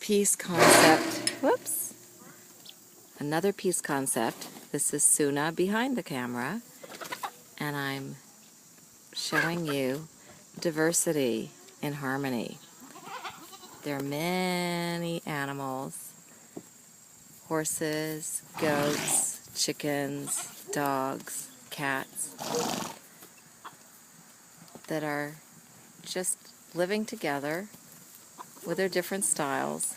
peace concept. Whoops. Another peace concept. This is Suna behind the camera, and I'm showing you diversity in harmony. There are many animals, horses, goats, chickens, dogs, cats, that are just living together with their different styles,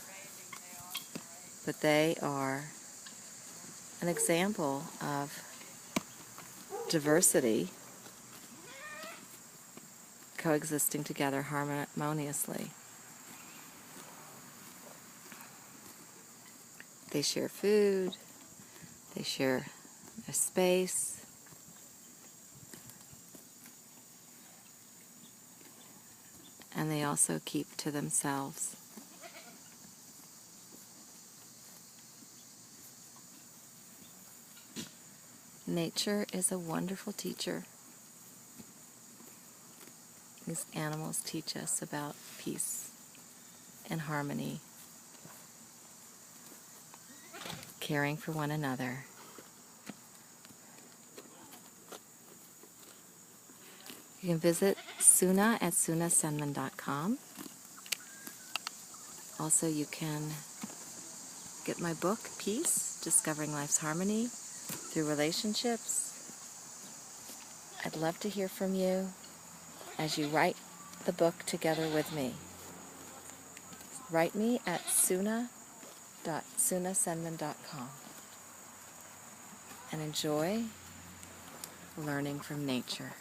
but they are an example of diversity coexisting together harmoniously. They share food, they share a space, and they also keep to themselves. Nature is a wonderful teacher. These animals teach us about peace and harmony, caring for one another. You can visit Suna at sunasenman.com. Also, you can get my book, Peace, Discovering Life's Harmony Through Relationships. I'd love to hear from you as you write the book together with me. Write me at suna.sunasenman.com and enjoy learning from nature.